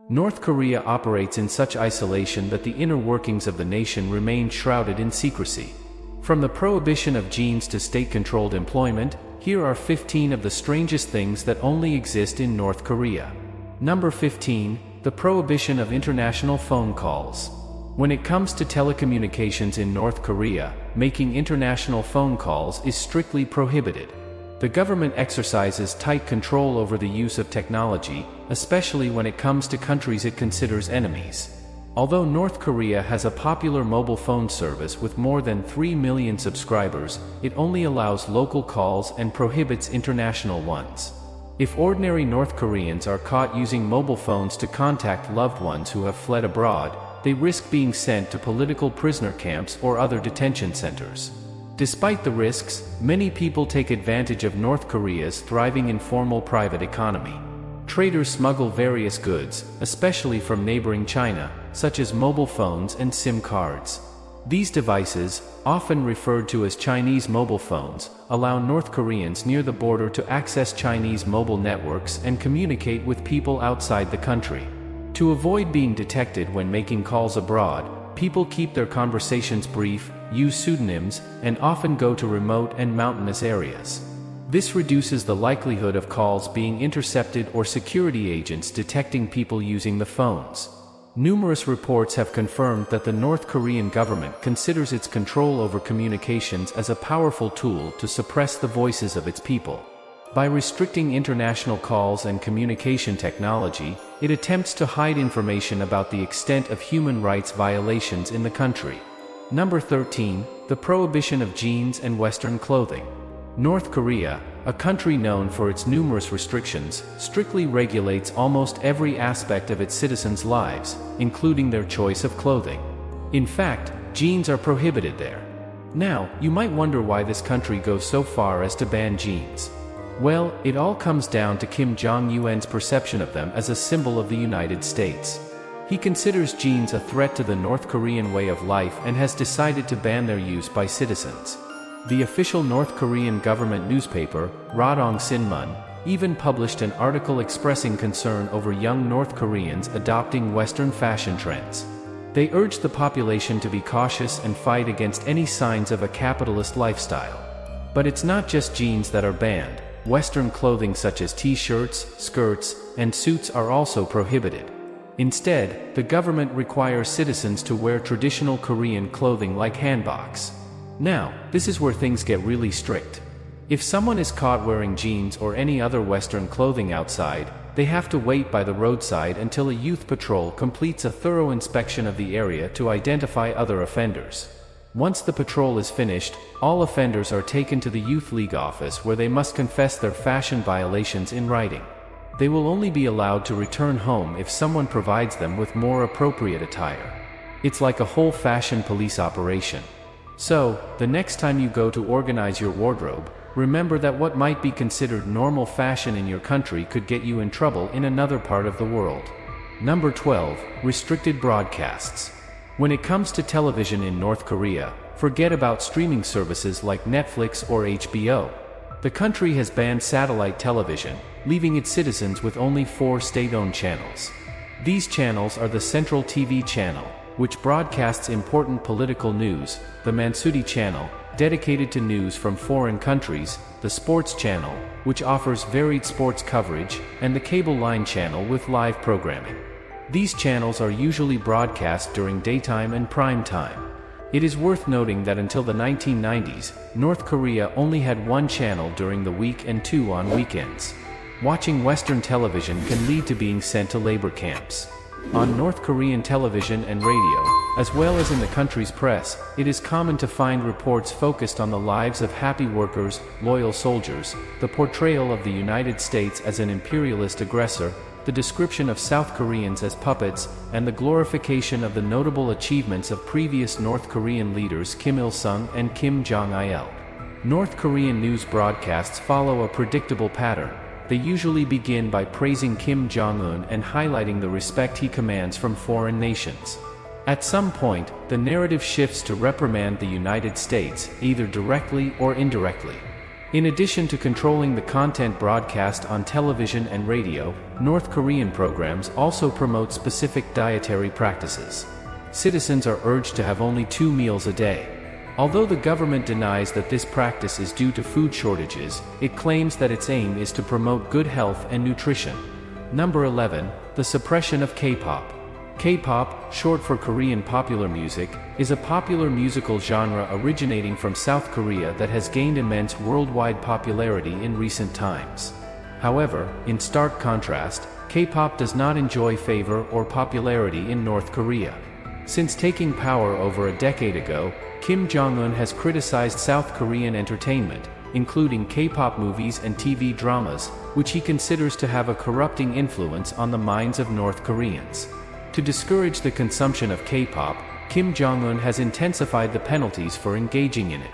North Korea operates in such isolation that the inner workings of the nation remain shrouded in secrecy. From the prohibition of genes to state-controlled employment, here are 15 of the strangest things that only exist in North Korea. Number 15. The prohibition of international phone calls. When it comes to telecommunications in North Korea, making international phone calls is strictly prohibited. The government exercises tight control over the use of technology, especially when it comes to countries it considers enemies. Although North Korea has a popular mobile phone service with more than 3 million subscribers, it only allows local calls and prohibits international ones. If ordinary North Koreans are caught using mobile phones to contact loved ones who have fled abroad, they risk being sent to political prisoner camps or other detention centers. Despite the risks, many people take advantage of North Korea's thriving informal private economy. Traders smuggle various goods, especially from neighboring China, such as mobile phones and SIM cards. These devices, often referred to as Chinese mobile phones, allow North Koreans near the border to access Chinese mobile networks and communicate with people outside the country. To avoid being detected when making calls abroad, people keep their conversations brief, use pseudonyms, and often go to remote and mountainous areas. This reduces the likelihood of calls being intercepted or security agents detecting people using the phones. Numerous reports have confirmed that the North Korean government considers its control over communications as a powerful tool to suppress the voices of its people. By restricting international calls and communication technology, it attempts to hide information about the extent of human rights violations in the country. Number 13. The prohibition of jeans and Western clothing. North Korea, a country known for its numerous restrictions, strictly regulates almost every aspect of its citizens' lives, including their choice of clothing. In fact, jeans are prohibited there. Now, you might wonder why this country goes so far as to ban jeans. Well, it all comes down to Kim Jong-un's perception of them as a symbol of the United States. He considers jeans a threat to the North Korean way of life and has decided to ban their use by citizens. The official North Korean government newspaper, Rodong Sinmun, even published an article expressing concern over young North Koreans adopting Western fashion trends. They urged the population to be cautious and fight against any signs of a capitalist lifestyle. But it's not just jeans that are banned. Western clothing such as t-shirts, skirts, and suits are also prohibited. Instead, the government requires citizens to wear traditional Korean clothing like hanboks. Now, this is where things get really strict. If someone is caught wearing jeans or any other Western clothing outside, they have to wait by the roadside until a youth patrol completes a thorough inspection of the area to identify other offenders. Once the patrol is finished, all offenders are taken to the Youth League office where they must confess their fashion violations in writing. They will only be allowed to return home if someone provides them with more appropriate attire. It's like a whole fashion police operation. So, the next time you go to organize your wardrobe, remember that what might be considered normal fashion in your country could get you in trouble in another part of the world. Number 12. Restricted broadcasts. When it comes to television in North Korea, forget about streaming services like Netflix or HBO. The country has banned satellite television, leaving its citizens with only 4 state-owned channels. These channels are the Central TV channel, which broadcasts important political news, the Mansudi channel, dedicated to news from foreign countries, the Sports channel, which offers varied sports coverage, and the Cable Line channel with live programming. These channels are usually broadcast during daytime and prime time. It is worth noting that until the 1990s, North Korea only had 1 channel during the week and 2 on weekends. Watching Western television can lead to being sent to labor camps. On North Korean television and radio, as well as in the country's press, it is common to find reports focused on the lives of happy workers, loyal soldiers, the portrayal of the United States as an imperialist aggressor, the description of South Koreans as puppets, and the glorification of the notable achievements of previous North Korean leaders Kim Il-sung and Kim Jong-il. North Korean news broadcasts follow a predictable pattern. They usually begin by praising Kim Jong-un and highlighting the respect he commands from foreign nations. At some point, the narrative shifts to reprimand the United States, either directly or indirectly. In addition to controlling the content broadcast on television and radio, North Korean programs also promote specific dietary practices. Citizens are urged to have only 2 meals a day. Although the government denies that this practice is due to food shortages, it claims that its aim is to promote good health and nutrition. Number 11. The suppression of K-pop. K-pop, short for Korean popular music, is a popular musical genre originating from South Korea that has gained immense worldwide popularity in recent times. However, in stark contrast, K-pop does not enjoy favor or popularity in North Korea. Since taking power over a decade ago, Kim Jong-un has criticized South Korean entertainment, including K-pop movies and TV dramas, which he considers to have a corrupting influence on the minds of North Koreans. To discourage the consumption of K-pop, Kim Jong-un has intensified the penalties for engaging in it.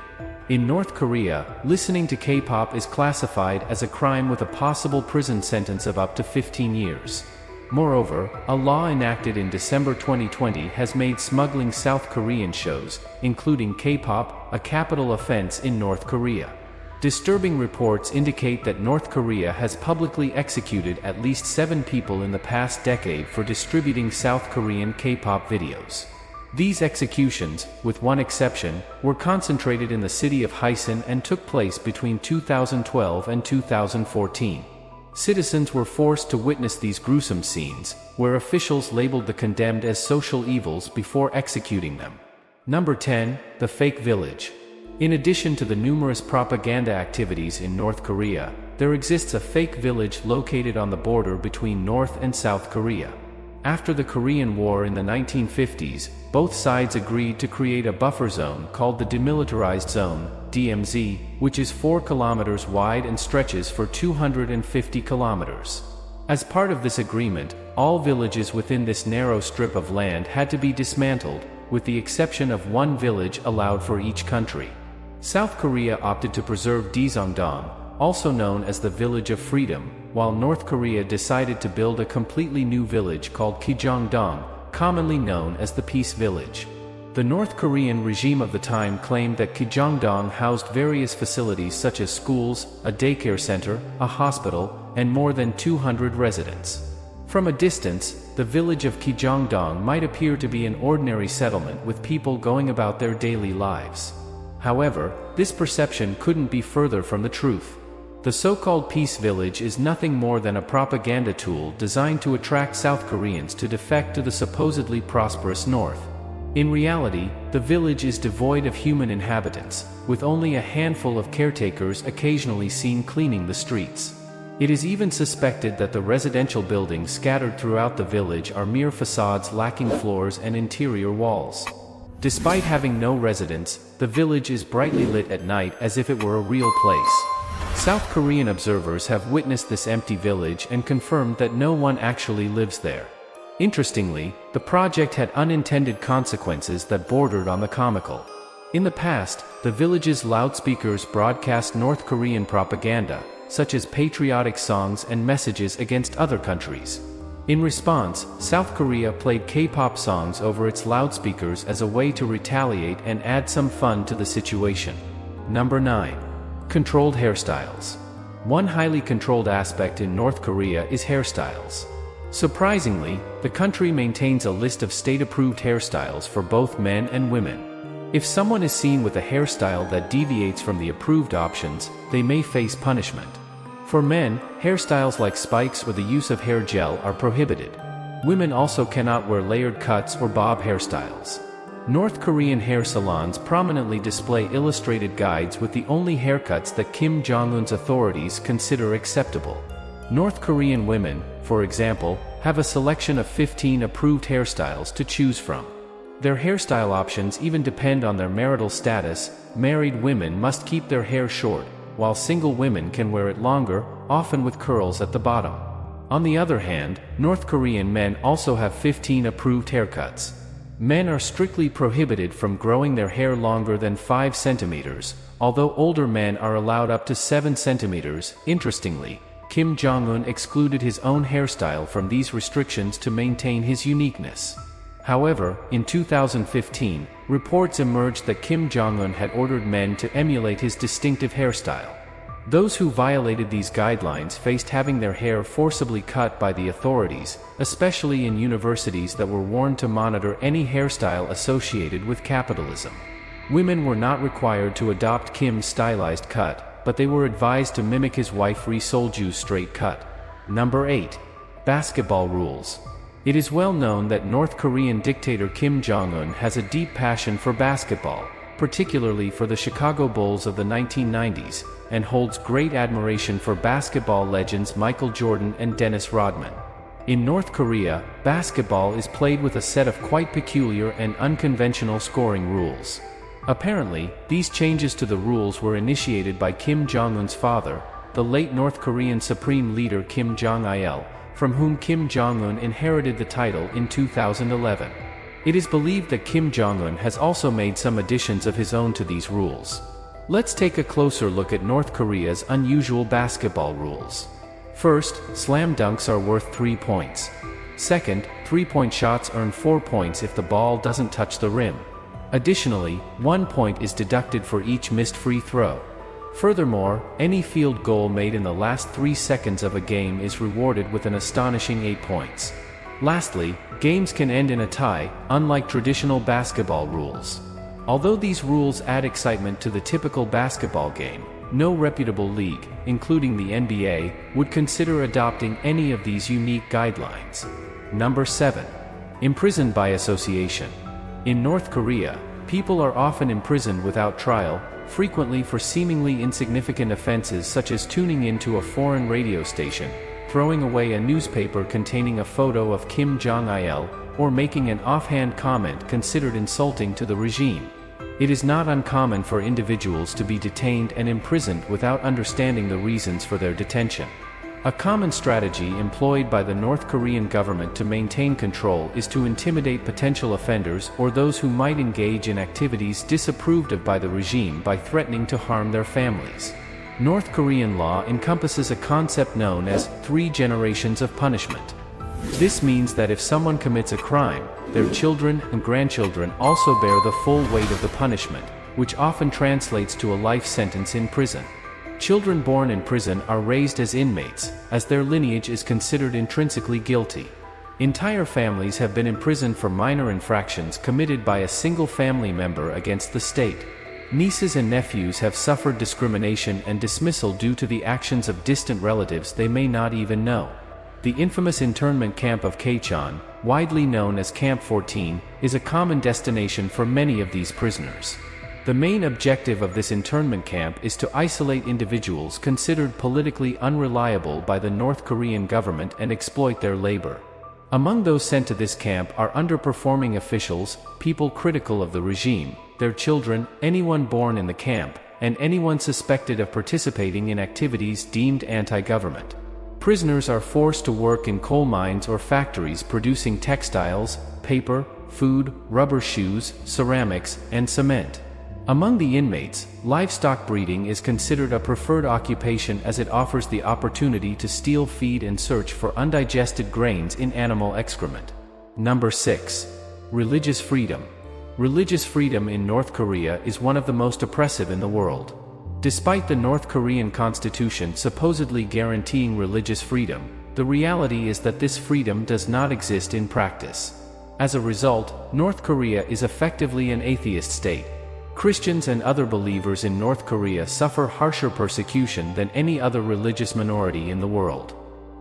In North Korea, listening to K-pop is classified as a crime with a possible prison sentence of up to 15 years. Moreover, a law enacted in December 2020 has made smuggling South Korean shows, including K-pop, a capital offense in North Korea. Disturbing reports indicate that North Korea has publicly executed at least 7 people in the past decade for distributing South Korean K-pop videos. These executions, with one exception, were concentrated in the city of Hysan and took place between 2012 and 2014. Citizens were forced to witness these gruesome scenes, where officials labeled the condemned as social evils before executing them. Number 10. The fake village. In addition to the numerous propaganda activities in North Korea, there exists a fake village located on the border between North and South Korea. After the Korean War in the 1950s, both sides agreed to create a buffer zone called the Demilitarized Zone, DMZ, which is 4 kilometers wide and stretches for 250 kilometers. As part of this agreement, all villages within this narrow strip of land had to be dismantled, with the exception of 1 village allowed for each country. South Korea opted to preserve Daesongdong, also known as the Village of Freedom, while North Korea decided to build a completely new village called Kijongdong, commonly known as the Peace Village. The North Korean regime of the time claimed that Kijongdong housed various facilities such as schools, a daycare center, a hospital, and more than 200 residents. From a distance, the village of Kijongdong might appear to be an ordinary settlement with people going about their daily lives. However, this perception couldn't be further from the truth. The so-called Peace Village is nothing more than a propaganda tool designed to attract South Koreans to defect to the supposedly prosperous North. In reality, the village is devoid of human inhabitants, with only a handful of caretakers occasionally seen cleaning the streets. It is even suspected that the residential buildings scattered throughout the village are mere facades lacking floors and interior walls. Despite having no residents, the village is brightly lit at night as if it were a real place. South Korean observers have witnessed this empty village and confirmed that no one actually lives there. Interestingly, the project had unintended consequences that bordered on the comical. In the past, the village's loudspeakers broadcast North Korean propaganda, such as patriotic songs and messages against other countries. In response, South Korea played K-pop songs over its loudspeakers as a way to retaliate and add some fun to the situation. Number 9. Controlled hairstyles. One highly controlled aspect in North Korea is hairstyles. Surprisingly, the country maintains a list of state-approved hairstyles for both men and women. If someone is seen with a hairstyle that deviates from the approved options, they may face punishment. For men, hairstyles like spikes or the use of hair gel are prohibited. Women also cannot wear layered cuts or bob hairstyles. North Korean hair salons prominently display illustrated guides with the only haircuts that Kim Jong-un's authorities consider acceptable. North Korean women, for example, have a selection of 15 approved hairstyles to choose from. Their hairstyle options even depend on their marital status. Married women must keep their hair short, while single women can wear it longer, often with curls at the bottom. On the other hand, North Korean men also have 15 approved haircuts. Men are strictly prohibited from growing their hair longer than 5 centimeters, although older men are allowed up to 7 centimeters. Interestingly, Kim Jong-un excluded his own hairstyle from these restrictions to maintain his uniqueness. However, in 2015, reports emerged that Kim Jong-un had ordered men to emulate his distinctive hairstyle. Those who violated these guidelines faced having their hair forcibly cut by the authorities, especially in universities that were warned to monitor any hairstyle associated with capitalism. Women were not required to adopt Kim's stylized cut, but they were advised to mimic his wife Ri Sol-ju's straight cut. Number 8. Basketball rules. It is well known that North Korean dictator Kim Jong-un has a deep passion for basketball, particularly for the Chicago Bulls of the 1990s, and holds great admiration for basketball legends Michael Jordan and Dennis Rodman. In North Korea, basketball is played with a set of quite peculiar and unconventional scoring rules. Apparently, these changes to the rules were initiated by Kim Jong-un's father, the late North Korean Supreme Leader Kim Jong-il, from whom Kim Jong-un inherited the title in 2011. It is believed that Kim Jong-un has also made some additions of his own to these rules. Let's take a closer look at North Korea's unusual basketball rules. First, slam dunks are worth 3 points. Second, 3-point shots earn 4 points if the ball doesn't touch the rim. Additionally, 1 point is deducted for each missed free throw. Furthermore, any field goal made in the last 3 seconds of a game is rewarded with an astonishing 8 points. Lastly, games can end in a tie, unlike traditional basketball rules. Although these rules add excitement to the typical basketball game, no reputable league, including the NBA, would consider adopting any of these unique guidelines. Number 7. Imprisoned by association. In North Korea, people are often imprisoned without trial, frequently for seemingly insignificant offenses such as tuning into a foreign radio station, throwing away a newspaper containing a photo of Kim Jong-il, or making an offhand comment considered insulting to the regime. It is not uncommon for individuals to be detained and imprisoned without understanding the reasons for their detention. A common strategy employed by the North Korean government to maintain control is to intimidate potential offenders or those who might engage in activities disapproved of by the regime by threatening to harm their families. North Korean law encompasses a concept known as 3 generations of punishment. This means that if someone commits a crime, their children and grandchildren also bear the full weight of the punishment, which often translates to a life sentence in prison. Children born in prison are raised as inmates, as their lineage is considered intrinsically guilty. Entire families have been imprisoned for minor infractions committed by a single family member against the state. Nieces and nephews have suffered discrimination and dismissal due to the actions of distant relatives they may not even know. The infamous internment camp of Kcheon, widely known as Camp 14, is a common destination for many of these prisoners. The main objective of this internment camp is to isolate individuals considered politically unreliable by the North Korean government and exploit their labor. Among those sent to this camp are underperforming officials, people critical of the regime, their children, anyone born in the camp, and anyone suspected of participating in activities deemed anti-government. Prisoners are forced to work in coal mines or factories producing textiles, paper, food, rubber shoes, ceramics, and cement. Among the inmates, livestock breeding is considered a preferred occupation as it offers the opportunity to steal feed and search for undigested grains in animal excrement. Number 6. Religious freedom. Religious freedom in North Korea is one of the most oppressive in the world. Despite the North Korean constitution supposedly guaranteeing religious freedom, the reality is that this freedom does not exist in practice. As a result, North Korea is effectively an atheist state. Christians and other believers in North Korea suffer harsher persecution than any other religious minority in the world.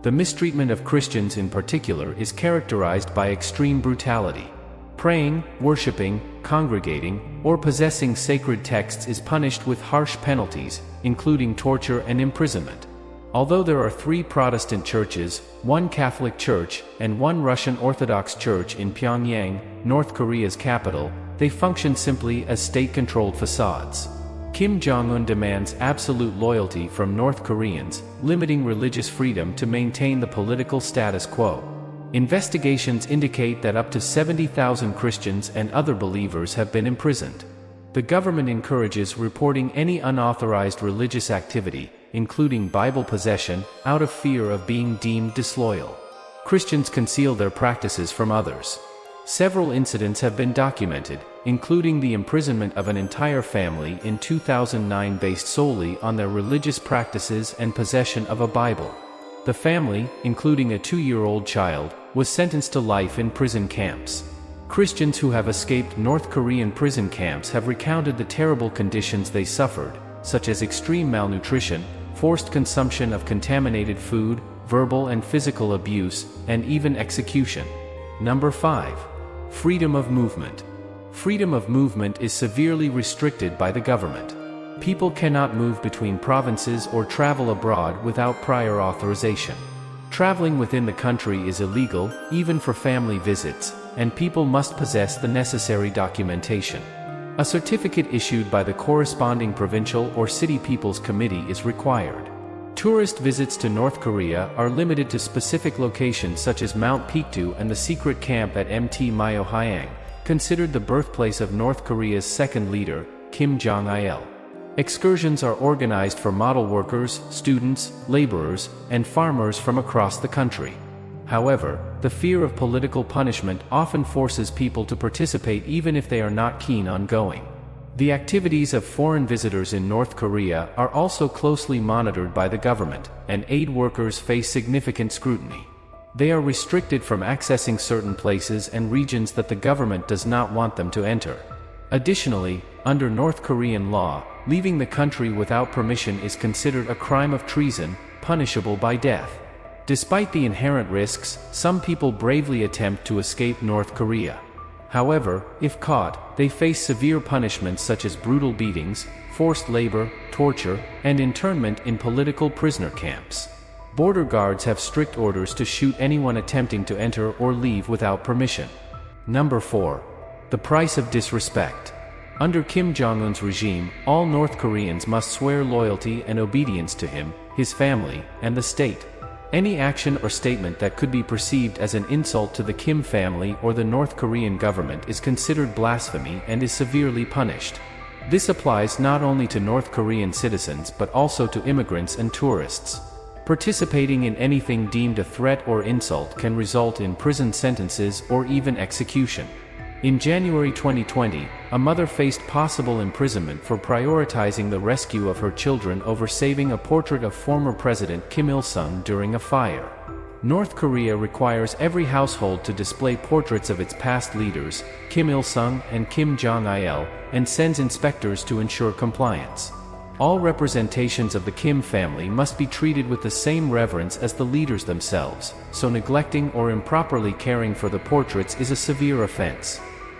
The mistreatment of Christians in particular is characterized by extreme brutality. Praying, worshiping, congregating, or possessing sacred texts is punished with harsh penalties, including torture and imprisonment. Although there are 3 Protestant churches, 1 Catholic church, and 1 Russian Orthodox church in Pyongyang, North Korea's capital, they function simply as state-controlled facades. Kim Jong-un demands absolute loyalty from North Koreans, limiting religious freedom to maintain the political status quo. Investigations indicate that up to 70,000 Christians and other believers have been imprisoned. The government encourages reporting any unauthorized religious activity, including Bible possession, out of fear of being deemed disloyal. Christians conceal their practices from others. Several incidents have been documented, including the imprisonment of an entire family in 2009 based solely on their religious practices and possession of a Bible. The family, including a 2-year-old child, was sentenced to life in prison camps. Christians who have escaped North Korean prison camps have recounted the terrible conditions they suffered, such as extreme malnutrition, forced consumption of contaminated food, verbal and physical abuse, and even execution. Number 5. Freedom of movement. Freedom of movement is severely restricted by the government. People cannot move between provinces or travel abroad without prior authorization. Traveling within the country is illegal, even for family visits, and people must possess the necessary documentation. A certificate issued by the corresponding provincial or city people's committee is required. Tourist visits to North Korea are limited to specific locations such as Mount Piktu and the secret camp at Mt. Myohyang, considered the birthplace of North Korea's second leader, Kim Jong-il. Excursions are organized for model workers, students, laborers, and farmers from across the country. However, the fear of political punishment often forces people to participate even if they are not keen on going. The activities of foreign visitors in North Korea are also closely monitored by the government, and aid workers face significant scrutiny. They are restricted from accessing certain places and regions that the government does not want them to enter. Additionally, under North Korean law, leaving the country without permission is considered a crime of treason, punishable by death. Despite the inherent risks, some people bravely attempt to escape North Korea. However, if caught, they face severe punishments such as brutal beatings, forced labor, torture, and internment in political prisoner camps. Border guards have strict orders to shoot anyone attempting to enter or leave without permission. Number 4. The price of disrespect. Under Kim Jong-un's regime, all North Koreans must swear loyalty and obedience to him, his family, and the state. Any action or statement that could be perceived as an insult to the Kim family or the North Korean government is considered blasphemy and is severely punished. This applies not only to North Korean citizens but also to immigrants and tourists. Participating in anything deemed a threat or insult can result in prison sentences or even execution. In January 2020, a mother faced possible imprisonment for prioritizing the rescue of her children over saving a portrait of former President Kim Il-sung during a fire. North Korea requires every household to display portraits of its past leaders, Kim Il-sung and Kim Jong-il, and sends inspectors to ensure compliance. All representations of the Kim family must be treated with the same reverence as the leaders themselves, so neglecting or improperly caring for the portraits is a severe offense.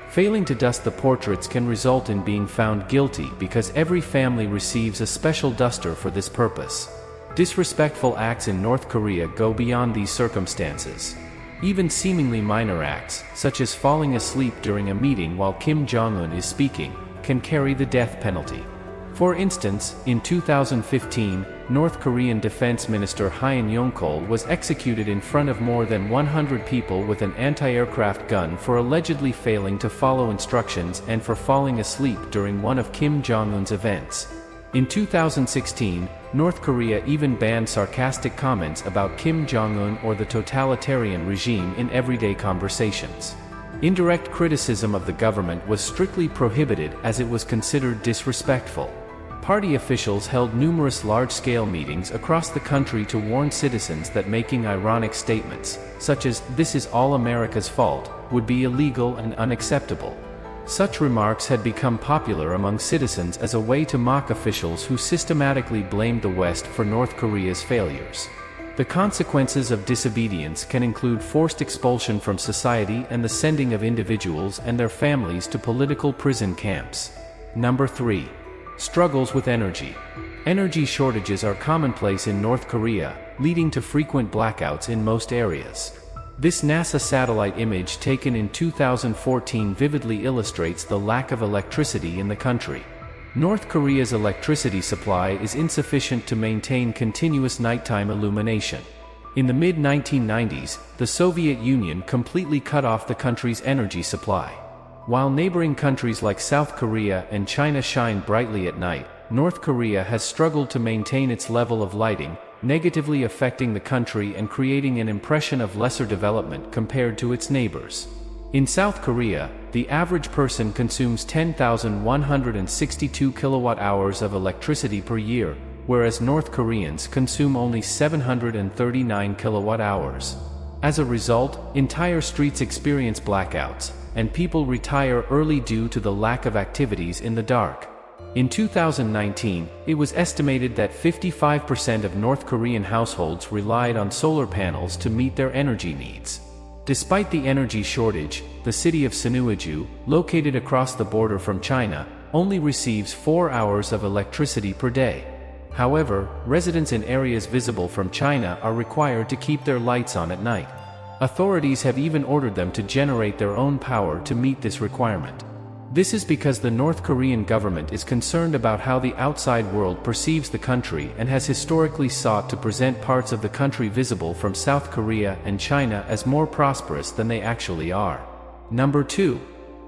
Failing to dust the portraits can result in being found guilty because every family receives a special duster for this purpose. Disrespectful acts in North Korea go beyond these circumstances. Even seemingly minor acts, such as falling asleep during a meeting while Kim Jong-un is speaking, can carry the death penalty. For instance, in 2015, North Korean Defense Minister Hyun Yong-chol was executed in front of more than 100 people with an anti-aircraft gun for allegedly failing to follow instructions and for falling asleep during one of Kim Jong-un's events. In 2016, North Korea even banned sarcastic comments about Kim Jong-un or the totalitarian regime in everyday conversations. Indirect criticism of the government was strictly prohibited as it was considered disrespectful. Party officials held numerous large-scale meetings across the country to warn citizens that making ironic statements, such as "this is all America's fault," would be illegal and unacceptable. Such remarks had become popular among citizens as a way to mock officials who systematically blamed the West for North Korea's failures. The consequences of disobedience can include forced expulsion from society and the sending of individuals and their families to political prison camps. Number 3. Struggles with energy. Energy shortages are commonplace in North Korea, leading to frequent blackouts in most areas. This NASA satellite image taken in 2014 vividly illustrates the lack of electricity in the country. North Korea's electricity supply is insufficient to maintain continuous nighttime illumination. In the mid-1990s, the Soviet Union completely cut off the country's energy supply. While neighboring countries like South Korea and China shine brightly at night, North Korea has struggled to maintain its level of lighting, negatively affecting the country and creating an impression of lesser development compared to its neighbors. In South Korea, the average person consumes 10,162 kilowatt-hours of electricity per year, whereas North Koreans consume only 739 kilowatt-hours. As a result, entire streets experience blackouts, and people retire early due to the lack of activities in the dark. In 2019, it was estimated that 55% of North Korean households relied on solar panels to meet their energy needs. Despite the energy shortage, the city of Sinuiju, located across the border from China, only receives 4 hours of electricity per day. However, residents in areas visible from China are required to keep their lights on at night. Authorities have even ordered them to generate their own power to meet this requirement. This is because the North Korean government is concerned about how the outside world perceives the country and has historically sought to present parts of the country visible from South Korea and China as more prosperous than they actually are. Number 2.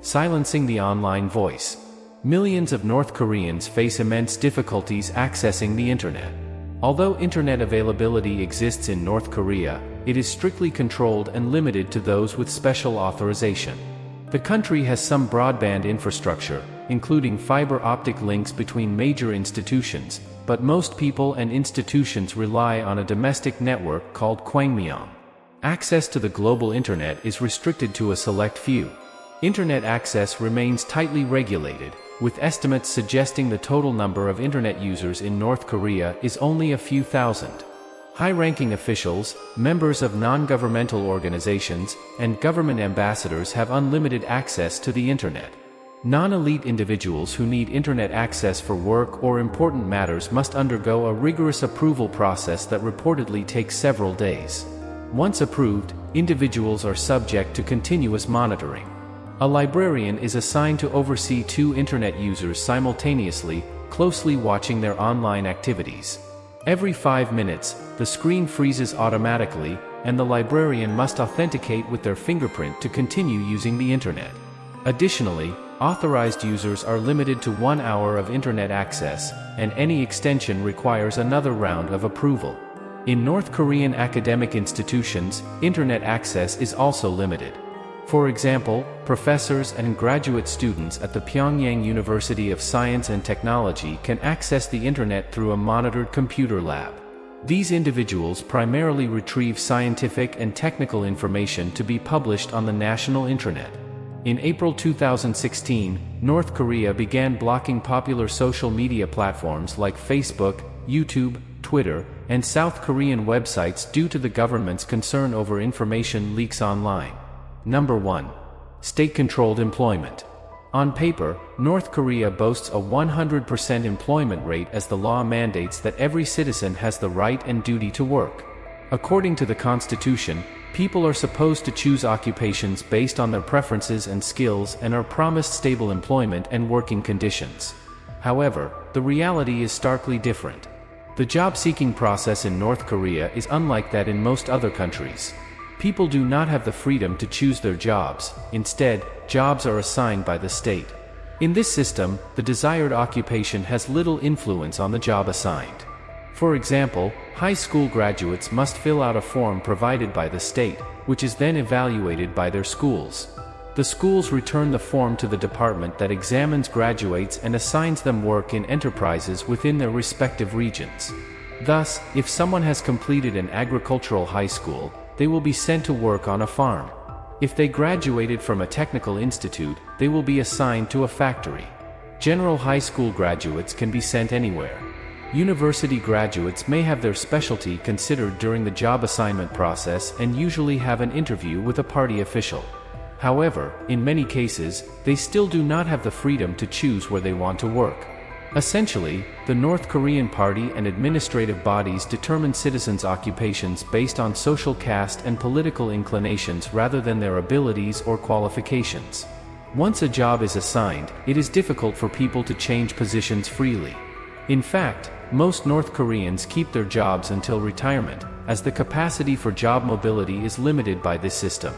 Silencing the online voice. Millions of North Koreans face immense difficulties accessing the internet. Although internet availability exists in North Korea, it is strictly controlled and limited to those with special authorization. The country has some broadband infrastructure, including fiber optic links between major institutions, but most people and institutions rely on a domestic network called Kwangmyeong. Access to the global internet is restricted to a select few. Internet access remains tightly regulated, with estimates suggesting the total number of internet users in North Korea is only a few thousand. High-ranking officials, members of non-governmental organizations, and government ambassadors have unlimited access to the internet. Non-elite individuals who need internet access for work or important matters must undergo a rigorous approval process that reportedly takes several days. Once approved, individuals are subject to continuous monitoring. A librarian is assigned to oversee 2 internet users simultaneously, closely watching their online activities. Every 5 minutes, the screen freezes automatically, and the librarian must authenticate with their fingerprint to continue using the internet. Additionally, authorized users are limited to 1 hour of internet access, and any extension requires another round of approval. In North Korean academic institutions, internet access is also limited. For example, professors and graduate students at the Pyongyang University of Science and Technology can access the internet through a monitored computer lab. These individuals primarily retrieve scientific and technical information to be published on the national internet. In April 2016, North Korea began blocking popular social media platforms like Facebook, YouTube, Twitter, and South Korean websites due to the government's concern over information leaks online. Number 1. State-controlled employment. On paper, North Korea boasts a 100% employment rate as the law mandates that every citizen has the right and duty to work. According to the Constitution, people are supposed to choose occupations based on their preferences and skills and are promised stable employment and working conditions. However, the reality is starkly different. The job-seeking process in North Korea is unlike that in most other countries. People do not have the freedom to choose their jobs. Instead, jobs are assigned by the state. In this system, the desired occupation has little influence on the job assigned. For example, high school graduates must fill out a form provided by the state, which is then evaluated by their schools. The schools return the form to the department that examines graduates and assigns them work in enterprises within their respective regions. Thus, if someone has completed an agricultural high school, they will be sent to work on a farm. If they graduated from a technical institute, they will be assigned to a factory. General high school graduates can be sent anywhere. University graduates may have their specialty considered during the job assignment process and usually have an interview with a party official. However, in many cases, they still do not have the freedom to choose where they want to work. Essentially, the North Korean party and administrative bodies determine citizens' occupations based on social caste and political inclinations rather than their abilities or qualifications. Once a job is assigned, it is difficult for people to change positions freely. In fact, most North Koreans keep their jobs until retirement, as the capacity for job mobility is limited by this system.